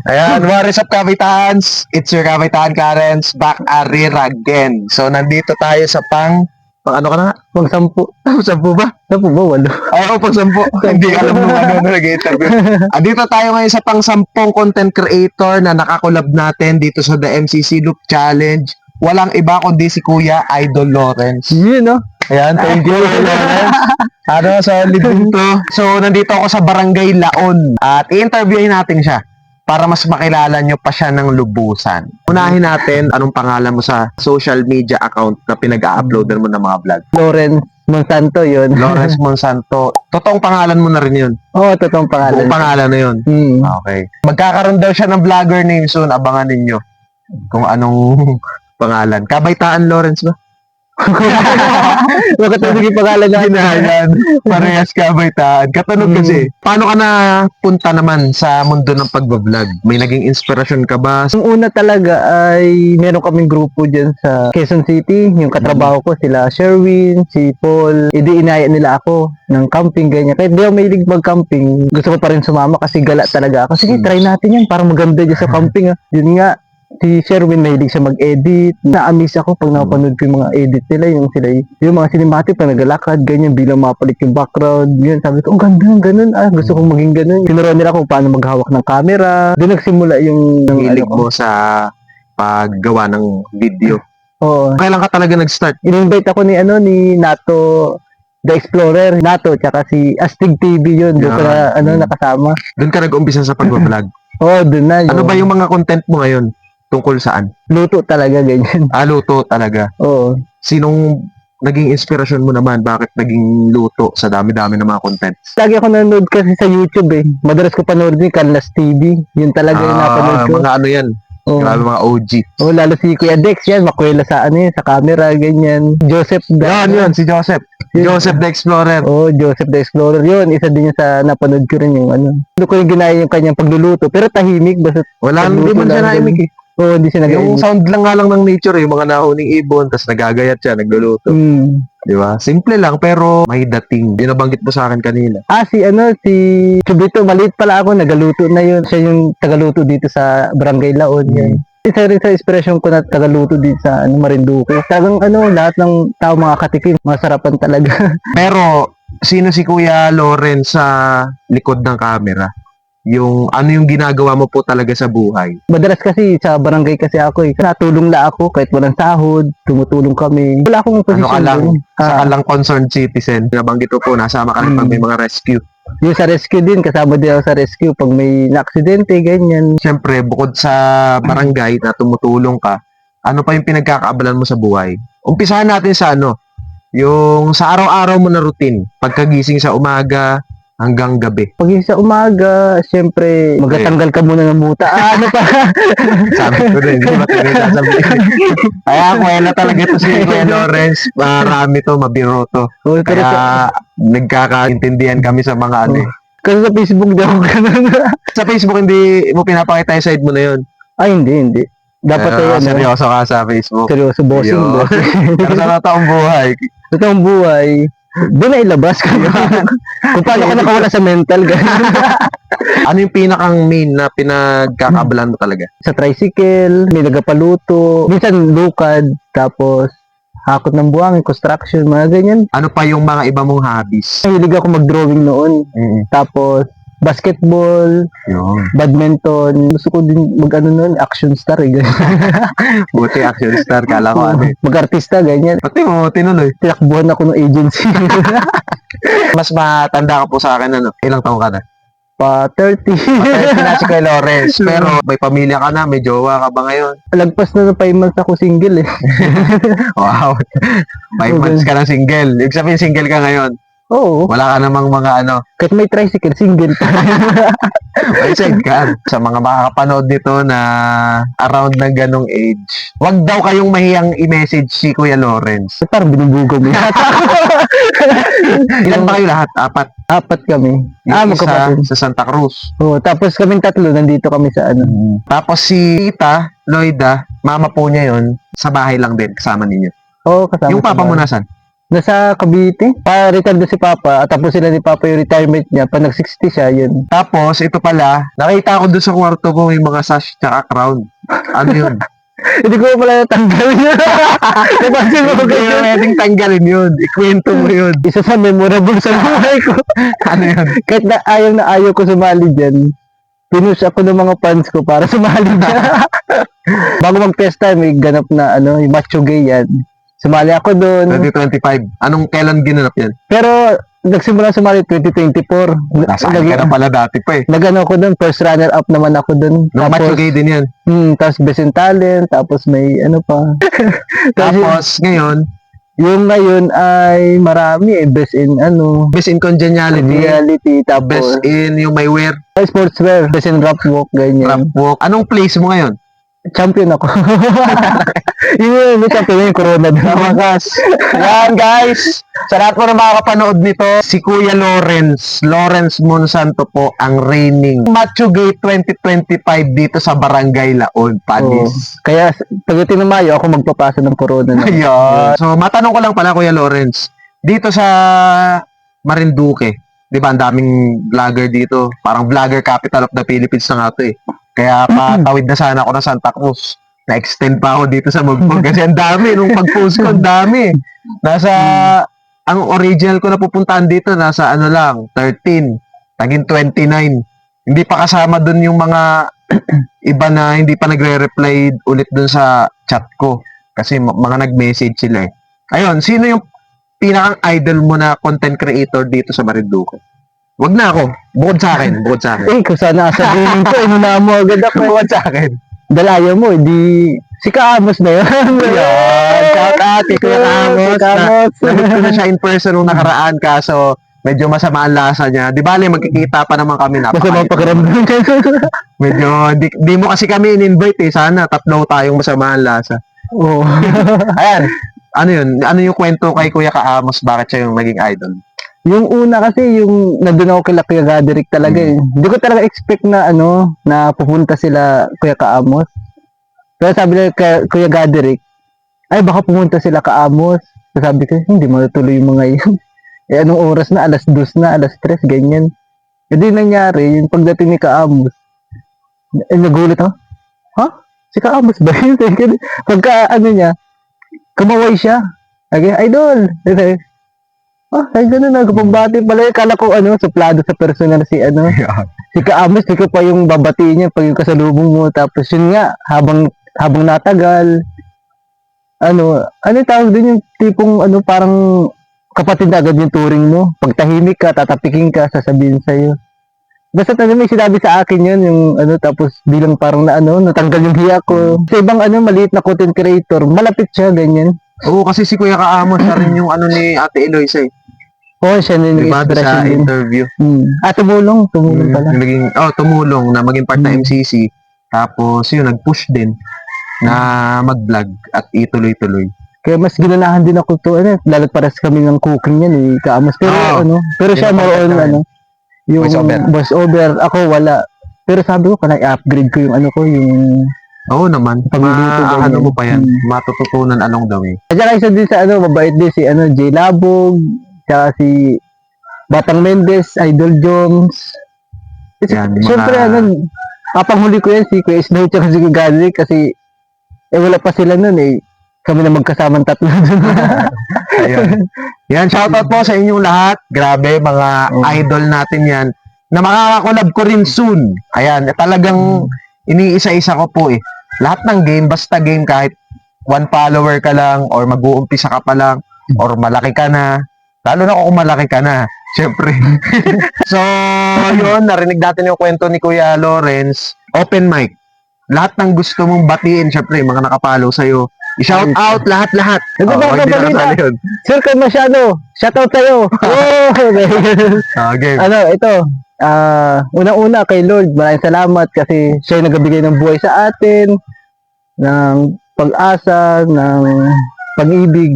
Ayan, what is up, Kapitans? It's your Kapitan Karens, back again. So, nandito tayo sa pang ano ka na? Pang 10. Sampu ba? 10 ba? 8. Oo, pang 10. Hindi alam nung ano nag-interview. Andito tayo ngayon sa pang 10 content creator na nakakolab natin dito sa The MCC Loop Challenge. Walang iba kundi si Kuya Idol Lawrence. Yun, no? Ayan, thank you, Lawrence. Ano, solid din to. So, nandito ako sa Barangay Laon at i-interviewin natin siya para mas makilala nyo pa siya ng lubusan. Unahin natin, anong pangalan mo sa social media account na pinag-a-uploadan mo ng mga vlog? Lawrence Monsanto, yun. Lawrence Monsanto. Totoong pangalan mo na rin yun. Oo, totoong pangalan. Buong pangalan na yun. Okay. Magkakaroon daw siya ng vlogger name soon. Abangan ninyo kung anong pangalan. Kabaitaan Lawrence ba? Bakit yung pangalan na? Ginayan. Parehas kabaitaan. Katanog kasi, paano ka na punta naman sa mundo ng pagbablog? May naging inspirasyon ka ba? Yung una talaga ay meron kaming grupo dyan sa Quezon City. Yung katrabaho ko, sila Sherwin, si Paul. Inaya nila ako ng camping, ganyan. Kahit di ako mahilig mag-camping, gusto ko pa rin sumama kasi gala talaga ako. Sige, try natin yan. Parang maganda dyan sa camping. Yun nga, si Sherwin mahilig siya mag-edit. Na-amaze ako pag napanood ko yung mga edit nila, yung mga cinematic pa nagalakad, ganyan, bilang mapalit yung background. Yun, sabi ko, ganda, ganun. Gusto kong maging ganun. Tinuruan nila kung paano maghawak ng camera. Doon nagsimula yung Hilig mo sa paggawa ng video. Oo. Kailan ka talaga nag-start? In-invite ako ni Nato The Explorer, Nato, tsaka si Astig TV yun. Doon ko na nakasama. Doon ka nag-umpisa sa pagbablog. Oo, doon na. Ano ba yung mga content mo ngayon? Tungkol saan? Luto talaga, ganyan. Luto talaga. Oo. Sinong naging inspirasyon mo naman? Bakit naging luto sa dami-dami ng mga content? Lagi ako nanonood kasi sa YouTube eh. Madalas ko panood din Carlas TV. Yun talaga yung napanood ko. Mga ano yan? Grabe, mga OG. Lalo si Kuya Dex yan. Makwela sa sa camera, ganyan. Joseph Yun, si Joseph. Joseph the Explorer. Joseph the Explorer. Yun, isa din yun sa napanood ko rin yung Ano ko yung ginaya yung kanyang pagluluto. Pero tahimik. Basta wala, hindi man siya naimik eh. Hindi siya yung sound lang nga lang ng nature, yung mga nahuning ibon, tapos nagagayat siya, nagluluto. Di ba? Simple lang, pero may dating. Yung nabanggit mo sa akin kanina. Si Chubito, maliit pala ako, nagaluto na yun. Siya yung tagaluto dito sa Barangay Laon. Isa rin sa inspiration ko na tagaluto dito sa Marinduque. Talagang lahat ng tao mga katikim, masarapan talaga. Pero, sino si Kuya Lawrence sa likod ng camera? Yung ano yung ginagawa mo po talaga sa buhay? Madalas kasi sa barangay kasi ako natulong la ako kahit walang sahod, tumutulong kami. Wala akong posisyon. Ano ka lang, sa lang concerned citizen. Nabanggit ko po, nasama ka rin pag may mga rescue. Yung sa rescue din, kasama din ako sa rescue pag may na-aksidente, ganyan. Siyempre, bukod sa barangay na tumutulong ka, ano pa yung pinagkakaabalan mo sa buhay? Umpisahan natin sa yung sa araw-araw mo na routine. Pagkagising sa umaga, hanggang gabi. Pag sa umaga, siyempre, magtatanggal ka muna ng muta. Ano pa? Sabi ko rin, hindi ba ito sasabihin? Kaya kwela talaga ito si Kuya Lawrence. Marami to, mabiro to. Kaya nagkakaintindihan kami sa mga Kasi sa Facebook daw ganun. Sa Facebook, hindi mo pinapakita yung side mo na yun? Ay, hindi. Dapat seryoso ka sa Facebook. Seryoso, bossing. Pero sa totoong buhay. Sa totoong buhay, doon na ilabas ka. Kung paano ka nakawala sa mental. Ano yung pinakang main na pinagkakabalan mo talaga? Sa tricycle, may nagapaluto, minsan lukad, tapos hakot ng buhangin, construction, mga ganyan. Ano pa yung mga iba mong hobbies? Hilig ako mag-drawing noon. Tapos, basketball, badminton. Gusto ko din noon, action star Buti action star, kala ko mag-artista, ganyan. Pati mo, tinuloy. Tinakbuhan ako ng agency. Mas matanda ka po sa akin, ilang taong ka na? Pa 30. Pa 30 na si Kuya Lawrence. Pero may pamilya ka na, may jowa ka ba ngayon? Lagpas na ng 5 months ako single Wow. 5 months ka na single. Ibig sabihin single ka ngayon? Oo. Wala ka namang mga Kahit may tricycle, single pa. May side ka. Sa mga makakapanood nito na around ng ganong age, wag daw kayong mahiyang i-message si Kuya Lawrence. Parang binubugo mo yata. Ilan ba kayo lahat? 4? 4 kami. Magkapatid. Sa Santa Cruz. Tapos kaming 3, nandito kami sa Tapos si Tita, Loida, mama po niya yon, sa bahay lang din, kasama ninyo. Kasama. Yung papa mo nasan? Nasa Cavite. Pa-retire na si Papa. At tapos sila ni Papa yung retirement niya. Pag nag-60 siya, yun. Tapos, ito pala, nakita ko doon sa kwarto ko yung mga sash tsaka crown. Ano yun? Hindi ko pala natanggal yun. Napansin mo ko Hindi ganyan. pwedeng tanggalin yun. Ikwento mo yun. Isa sa memorable sa buhay ko. Ano yun? Kahit na ayaw ko sumali dyan, pinush ako ng mga fans ko para sumali dyan. Bago mag-fiesta, may ganap na yung macho gay yan. Sumali ako doon. 2025. Anong kailan ginanap yan? Pero nagsimula sumali 2024. Nasaan ka na pala dati pa eh. Nagano ako doon, first runner up naman ako doon. No, macho gay din yan. Tapos best in talent, tapos may ano pa. Tapos, ngayon, Yung ngayon ay marami best in best in congeniality. reality, tapos Best in yung may wear, sportswear, best in rap walk, ganyan. rap walk. Anong place mo ngayon? Champion ako. Yun, may champion yung corona doon. Wagas. Yan guys. Sa lahat po na makakapanood nito, si Kuya Lawrence Monsanto po ang reigning Macho Gay 2025 dito sa Barangay Laon, Panis. Kaya pagdating ng Mayo, ako magpapasa ng corona na. Ayun. So, matanong ko lang pala, Kuya Lawrence, dito sa Marinduque, di ba, ang daming vlogger dito. Parang vlogger capital of the Philippines na nga to eh. Kaya patawid na sana ako ng Santa Cruz. Na-extend pa ako dito sa Mugbog kasi ang dami. Nung pag-post ko, ang dami. Nasa, ang original ko na pupuntahan dito, nasa ano lang, 13. Naging 29. Hindi pa kasama dun yung mga iba na hindi pa nagre-reply ulit dun sa chat ko. Kasi mga nag-message sila eh. Ayun, sino yung pinakang idol mo na content creator dito sa Marinduque? Wag na ako. Bukod sa akin. Bukod sa akin. Kung sana sabihin ko, inuna mo agad ako. Bukod sa akin. Dalayo mo, di si Kaamos na yun. Yan. Shout out kay Kuya Amos. Kaamos. Nabit ko na siya in person nung nakaraan kaso medyo masama ang lasa niya. Di bali, magkikita pa naman kami. Masama pakiramdam. Medyo, di mo kasi kami in-invite eh. Sana tatlo tayong masama ang lasa. Oo. Ayan. Ano yun? Ano yung kwento kay Kuya Kaamos? Bakit siya yung naging idol? Yung una kasi, yung nandun ako kila Kuya Gaderick talaga eh. Hindi ko talaga expect na na pupunta sila Kuya Kaamos. Pero sabi nila kay Kuya Gaderick, ay baka pumunta sila Kaamos. So sabi ko, hindi matutuloy yung mga yun. Eh anong oras na? Alas 2 na, alas 3, ganyan. Hindi nangyari, yung pagdating ni Kaamos, nagulit ako, ha? Si Kaamos ba yun? Pagka niya, kumaway siya. Okay, idol. Ay ganun na, kapambati pala. Kala ko suplado sa personal si si Kaamos, di ko pa yung babatiin niya pag yung kasalubong mo. Tapos yun nga, habang natagal, ano yung tawag din yung tipong parang kapatid na agad yung turing mo. Pag tahimik ka, tatapikin ka, sasabihin sa'yo. Basta may sinabi sa akin yun, yung tapos bilang parang natanggal yung hiya ko. Sa ibang maliit na content creator, malapit siya, ganyan. Oo, kasi si Kuya Kaamos na rin yung ni Ate Eloisa eh. Oo, siya na yung Diba inspiration sa din. interview? Tumulong pala. Tumulong na maging part ng MCC. Tapos yun, nag-push din na mag-vlog at ituloy-tuloy. Kaya mas ginanahan din ako to, lalo't pares kami ng cooking yan eh, Kaamos. Pero pero siya more on yung voice over. Ako wala. Pero sabi ko, kaya i-upgrade ko yung yung Oo naman. Pagluluto, Ano mo ganyan. pa yan? Matututunan along the way. At saka isa din sa mabait din si Jay Labog, tsaka si Batang Mendez, Idol Jones. Yan, Siyempre, papanghuli ko yan si Kuya Snow tsaka si Kuya Gadrick kasi wala pa sila nun eh. Kami na magkasamang tatlo dun. Ayun. Yan, shoutout po sa inyong lahat. Grabe, mga idol natin yan. Na makakakolab ko rin soon. Ayan, talagang iniisa-isa ko po eh. Lahat ng game, basta game kahit 1 follower ka lang or mag-uumpisa ka pa lang or malaki ka na. Lalo na kung malaki ka na. Siyempre. So, yun, narinig natin yung kwento ni Kuya Lawrence. Open mic. Lahat ng gusto mong batiin, siyempre, mga nakapalo sa'yo. I-shout out lahat-lahat. Ito ba, hindi balita? nakasali yun. Sir, kay masyado. Shoutout sa'yo. Oh! Game. Ito. Unang-una kay Lord, maraming salamat kasi siya yung nagbigay ng buhay sa atin, ng pag-asa, ng pag-ibig.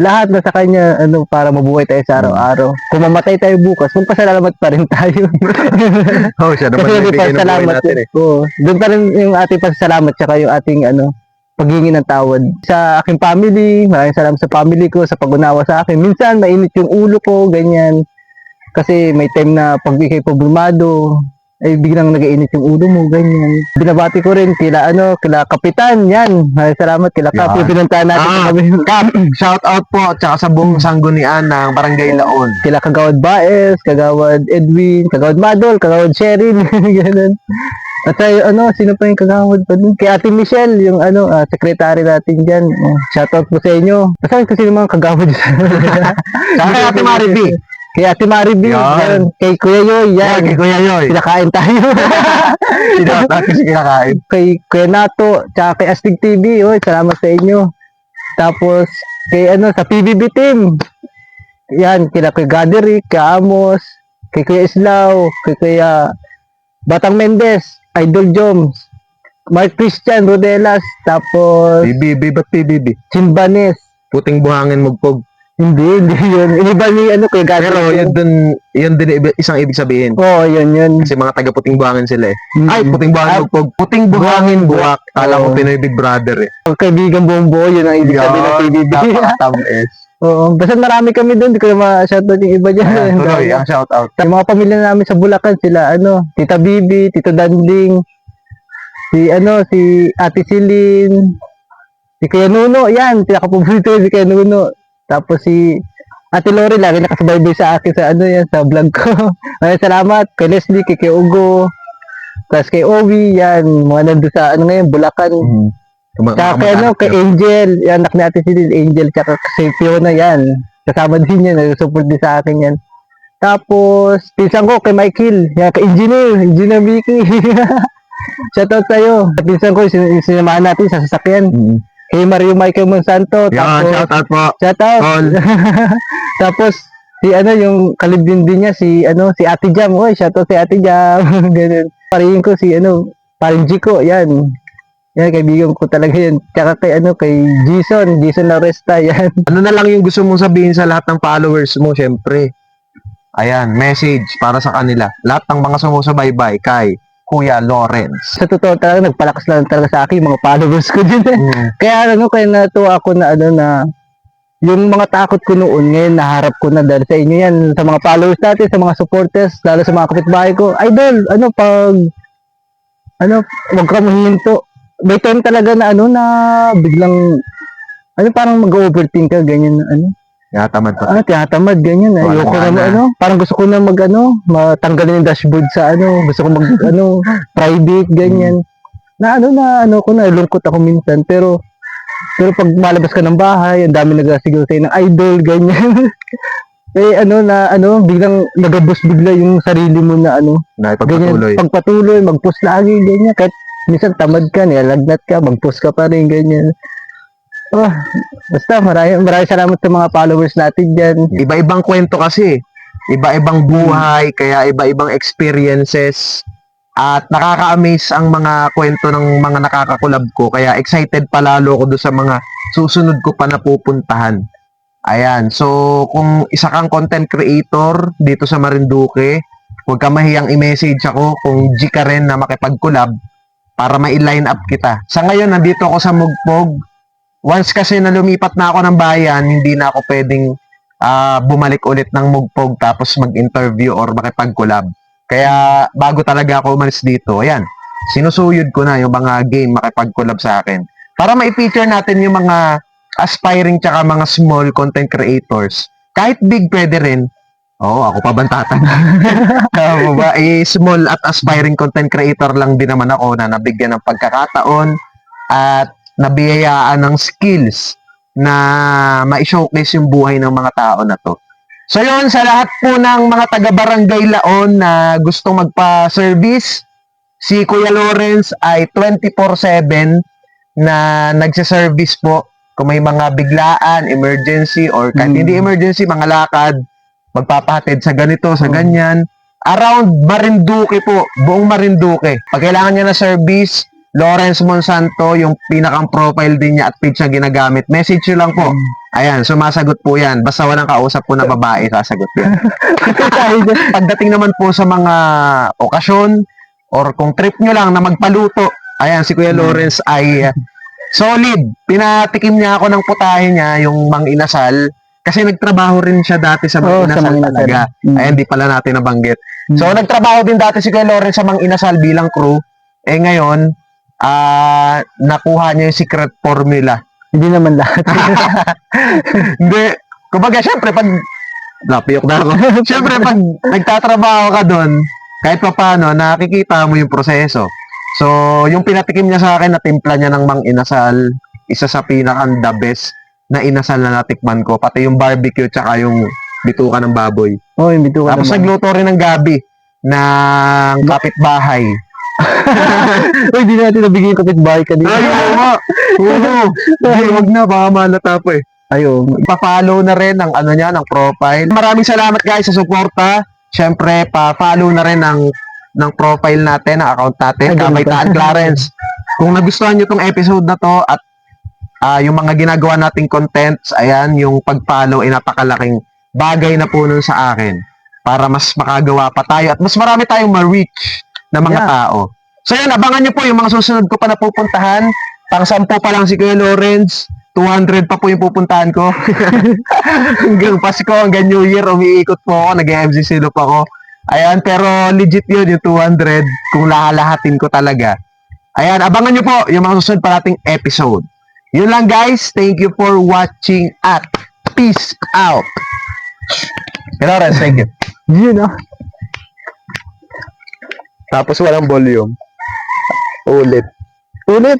Lahat na sa kanya para mabuhay tayo sa araw-araw. Kung mamatay tayo bukas, magpasalamat pa rin tayo. Siya naman Kasi nagbigay ng buhay salamat natin eh. doon pa rin yung ating pasalamat tsaka yung ating paghingi ng tawad. Sa aking family, maraming salamat sa family ko sa pag-unawa sa akin. Minsan, mainit yung ulo ko, ganyan. Kasi may time na pag ikay problemado, ay biglang nag-iinit yung ulo mo, ganyan. Binabati ko rin kila Kapitan, yan. Maraming salamat kila Kap. Yan. Yung pinuntahan natin sa kami. Kap, shout out po, tsaka sa buong sanggunian ng Barangay Laon. Kila Kagawad Baez, Kagawad Edwin, Kagawad Madol, Kagawad Sheryl, ganun. At sa sino pa yung kagawad pa dun? Kay Ate Michelle, yung secretary natin dyan. Shoutout po sa inyo. Basta kasi yung mga kagawad dyan. Tsaka kay Ate Mariby. Kay Ate Mariby, Yan. yan. Kay Kuya Yoy, Yan, yan. kay Kuya Yoy. Pinakain tayo. Sinata kasi kinakain. Kay Kuya Nato, tsaka kay Astig TV, oy, salamat sa inyo. Tapos, kay sa PBB team. Yan, kila Kuya Gaderick, kay Amos, kay Kuya Islaw, kay Kuya Batang Mendez, Idol Joms, Mark Christian Rodelas, tapos PBB, ba't PBB? Chimbanes. Puting buhangin magpog. Hindi yun. Iniba ni Kuya Pero Gaderick. yun din isang ibig sabihin. Oo, yun. Kasi mga taga puting buhangin sila eh. Mm. Ay, puting buhangin magpog. Puting buhangin buwak. Kala ko Oo. Pinoy Big Brother eh. Kaibigan buong buo, yun ang ibig sabihin ng PBB. Napaka-tamis. Oo, basta marami kami doon, di ko na ma-shoutout yung iba dyan. Ayan, tuloy, ang shout out. Yung mga pamilya namin sa Bulacan, sila Tita Bibi, Tito Danding, si Ate Celine, si Kuya Nuno, yan, pinaka-paborito si Kuya Nuno. Tapos si Ate Lori, lagi nakasubaybay sa akin sa sa vlog ko. Maraming salamat kay Leslie, kay Ugo, tapos kay Owi, yan, mga nandun sa ngayon, Bulacan. Tsaka kay Angel, yan, anak ni Ate Celine, Angel, tsaka si Fiona, yan. Kasama din yan, nag-support din sa akin yan. Tapos, pinsan ko kay Michael, yan, kay Engineer Vicky. Shoutout sa'yo. Pinsan ko, sinamahan natin sa sasakyan. Kay Mario Michael Monsanto. Yan, Tapos, shout out po. shoutout. Tol. Tapos, si yung kalibin din niya, si Ate Jam. Oy, shoutout si Ate Jam. Ganun. Parihin ko si paring Jico, yan. Yan, kaibigan ko talaga yan. Tsaka kay Jason Laresta, yan. Ano na lang yung gusto mong sabihin sa lahat ng followers mo, syempre. Ayan, message para sa kanila. Lahat ng mga sumusubaybay kay Kuya Lawrence. Sa totoo talaga, nagpalakas lang talaga sa akin, yung mga followers ko din. Kaya kaya natuwa ako na na yung mga takot ko noon, ngayon naharap ko na dahil sa inyo yan, sa mga followers natin, sa mga supporters, lalo sa mga kapitbahay ko. Idol, wag ka mahihinto. May time talaga na na biglang parang mag-overthink ka ganyan Yatamad pa. tinatamad ganyan Wala ayoko nga na na. parang gusto ko na matanggalin yung dashboard sa gusto ko mag private ganyan na ko na lungkot ako minsan pero pag malabas ka ng bahay ang dami nagsigaw sa'yo ng idol ganyan biglang nagabos bigla yung sarili mo na Naipagpatuloy. ganyan, pagpatuloy, mag-post lagi, ganyan. Kahit minsan tamad ka, nilalagnat ka, mag-post ka pa rin, ganyan. Basta maraming salamat sa mga followers natin dyan. Iba-ibang kwento kasi. Iba-ibang buhay, kaya iba-ibang experiences. At nakaka-amaze ang mga kwento ng mga nakakakulab ko. Kaya excited pa lalo ko doon sa mga susunod ko pa napupuntahan. Ayan. So, kung isa kang content creator dito sa Marinduque, huwag ka mahiyang i-message ako kung G ka rin na makipag-collab para ma-line up kita. Sa ngayon, nandito ako sa Mugpog. Once kasi na lumipat na ako ng bayan, hindi na ako pwedeng bumalik ulit ng Mugpog tapos mag-interview or makipag-collab. Kaya bago talaga ako umalis dito, ayan, sinusuyod ko na yung mga game makipag-collab sa akin. Para ma-feature natin yung mga aspiring tsaka mga small content creators. Kahit big pwede rin. Oo, ako pa bantatan. Small at aspiring content creator lang din naman ako na nabigyan ng pagkakataon at nabiyayaan ng skills na ma-showcase yung buhay ng mga tao na to. So yun, sa lahat po ng mga taga-barangay Laon na gustong magpa-service, si Kuya Lawrence ay 24/7 na nagsiservice po. Kung may mga biglaan, emergency, or kahit hindi emergency, mga lakad, magpapahatid sa ganito, sa ganyan. Around Marinduque po, buong Marinduque. Pag kailangan niya na service, Lawrence Monsanto, yung pinakang profile din niya at page niya ginagamit. Message nyo lang po. Ayan, sumasagot po yan. Basta walang kausap po na babae, sasagot yan. Pagdating naman po sa mga okasyon, or kung trip nyo lang na magpaluto, ayan, si Kuya Lawrence ay Solid. Pinatikim niya ako ng putahe niya, yung Mang Inasal. Kasi nagtrabaho rin siya dati sa Mang Oo, sa Inasal Mang Inasal. talaga. Ay, hindi pala natin nabanggit. So, nagtrabaho din dati si Kuya Lawrence sa Mang Inasal bilang crew. Eh, ngayon, nakuha niya yung secret formula. Hindi naman lahat. Hindi. Kumbaga, syempre, pag napiyok na ako. Syempre, pag nagtatrabaho ka doon, kahit pa paano, nakikita mo yung proseso. So, yung pinatikim niya sa akin, natimpla niya ng Mang Inasal, isa sa pinaka-the best na inasal na natikman ko. Pati yung barbecue, tsaka yung bituka ng baboy. Oo, yung bituka Tapos naman. nagluto rin ng gabi ng kapitbahay. Uy, di natin nabigay yung kapitbahay kanina. Ay, oo. Oo. Ay, wag na, baka malata pa eh. Ayun. Pa-follow na rin ang ano niya, ng profile. Maraming salamat guys sa suporta. Syempre, pa-follow na rin ng profile natin, ng account natin, Ay, ganun Kamaytaan ba? Clarence. Kung nagustuhan niyo tong episode na to at yung mga ginagawa nating contents, ayan, yung pag-follow ay napakalaking bagay na po nun sa akin para mas makagawa pa tayo at mas marami tayong ma-reach na mga Yeah. tao. So yun, abangan niyo po yung mga susunod ko pa na pupuntahan. Pang 10 pa lang si Kuya Lawrence. 200 pa po yung pupuntahan ko. Hanggang Pasko, hanggang New Year, umiikot po ako. Nag-MC Silop ako. Ayan, pero legit yun, yung 200. Kung lahalahatin ko talaga. Ayan, abangan nyo po yung mga susunod pa nating episode. Yun lang guys. Thank you for watching at peace out. Kuya Lawrence, thank you. Yun ah. Tapos walang volume. Ulit. Ulit.